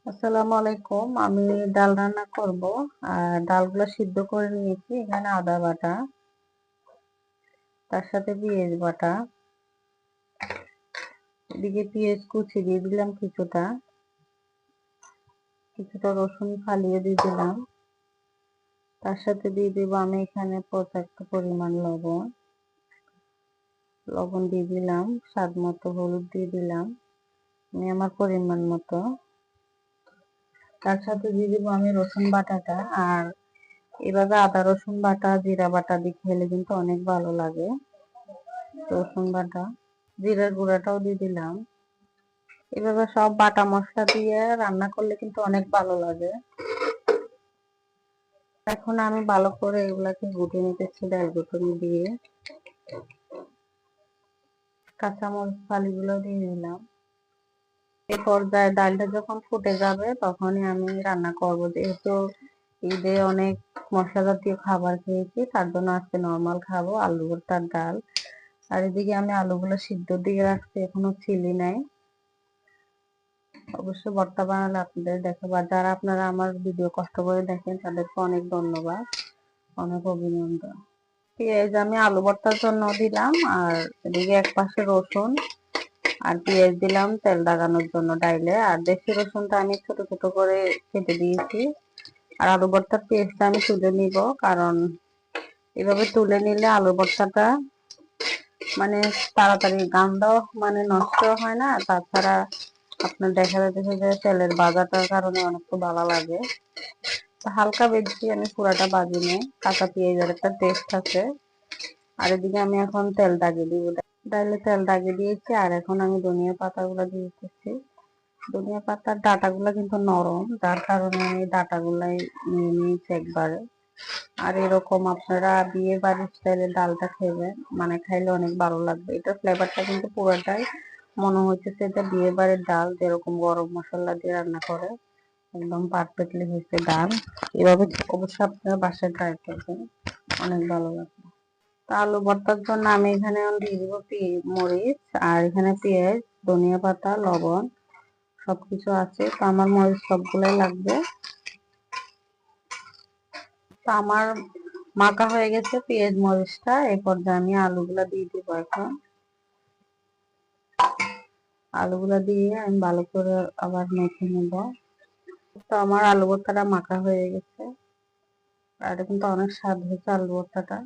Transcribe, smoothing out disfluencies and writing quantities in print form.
আসসালামু আলাইকুম। আমি ডাল রান্না করব। আর ডালগুলো সিদ্ধ করে নিয়েছি। এখানে আদা বাটা, তার সাথে পেঁয়াজ বাটা, এদিকে পেঁয়াজ কুচি দিয়ে দিলাম কিছুটা, কিছুটা রসুন ফালিয়ে দিয়ে দিলাম। তার সাথে দিয়ে দেব আমি এখানে পর্যাপ্ত পরিমাণ লবণ। লবণ দিয়ে দিলাম, স্বাদ মতো হলুদ দিয়ে দিলাম আমি আমার পরিমাণ মতো। তার সাথে দিয়ে দেবো আমি রসুন বাটাটা। আর এভাবে আদা রসুন বাটা জিরা বাটা দিয়ে খেলে কিন্তু অনেক ভালো লাগে। রসুন বাটা, জিরার গুঁড়াটাও দিয়ে দিলাম। এভাবে সব বাটা মশলা দিয়ে রান্না করলে কিন্তু অনেক ভালো লাগে। এখন আমি ভালো করে এগুলাকে গুটে নিতেছি ডাল ঘুটনি দিয়ে। কাঁচামরিচ ফালিগুলো দিয়ে দিলাম। এই পর্যায়ে ডালটা যখন ফুটে যাবে তখনই আমি রান্না করব। যেহেতু ঈদে অনেক মশলা জাতীয় খাবার খেয়েছি, তার জন্য আজকে নর্মাল খাবো, আলু ভর্তার ডাল। আর এদিকে আমি আলুগুলো সিদ্ধ দিয়ে রাখছি, এখনো ছিলি নাই। অবশ্যই ভর্তা বানালে আপনাদের দেখাবো। আর যারা আপনারা আমার ভিডিও কষ্ট করে দেখেন তাদেরকে অনেক ধন্যবাদ, অনেক অভিনন্দন। পেঁয়াজ আমি আলু ভর্তার জন্য দিলাম। আর এদিকে এক পাশে রসুন আর পেঁয়াজ দিলাম তেল লাগানোর জন্য ডাইলে। আর দেশি রসুনটা আমি ছোট ছোট করে কেটে দিয়েছি। আর আলু ভর্তার পেস্টটা আমি তুলে নিব, কারণ এভাবে তুলে নিলে আলু ভর্তাটা মানে তাড়াতাড়ি গান্ধাও মানে নষ্ট হয় না। তাছাড়া আপনার দেখা যাচ্ছে যে তেলের ভাজাটার কারণে অনেক ভালো লাগে। হালকা ভেজেছি আমি, পুরাটা ভাজিনি। কাঁচা পেঁয়াজের একটা টেস্ট আছে। আর এদিকে আমি এখন তেল দাগিয়ে দিব। ডাইলে তেল দাগিয়ে দিয়েছি। আর এখন আমি ধনিয়া পাতাগুলো দিয়ে দিতেছি। ধনিয়া পাতার ডাঁটাগুলো কিন্তু নরম, যার কারণে আমি ডাঁটাগুলাই নিয়ে নিয়েছি একবারে। আর এরকম আপনারা বিয়ে বাড়ির স্টাইলে ডালটা খাইবেন, মানে খাইলে অনেক ভালো লাগবে। এটার ফ্লেভারটা কিন্তু পুরোটাই মনে হচ্ছে এটা বিয়ে বাড়ির ডাল, যেরকম গরম মশলা দিয়ে রান্না করে একদম পারফেক্টলি হয়েছে ডাল। এভাবে অবশ্যই আপনারা বাসায় ট্রাই করবেন, অনেক ভালো লাগবে। তা আলু ভর্তার জন্য আমি এখানে দিয়ে দিব মরিচ, আর এখানে পেঁয়াজ, ধনিয়া পাতা, লবণ সবকিছু আছে। তো আমার মরিচ সবগুলাই লাগবে। তো আমার মাখা হয়ে গেছে পেঁয়াজ মরিচটা। এই পর্যায়ে আমি আলুগুলা দিয়ে দিব। এখন আলুগুলা দিয়ে আমি ভালো করে আবার মেখে নেব। তো আমার আলু ভর্তাটা মাখা হয়ে গেছে। আর এটা কিন্তু অনেক স্বাদ হয়েছে আলু ভর্তাটা।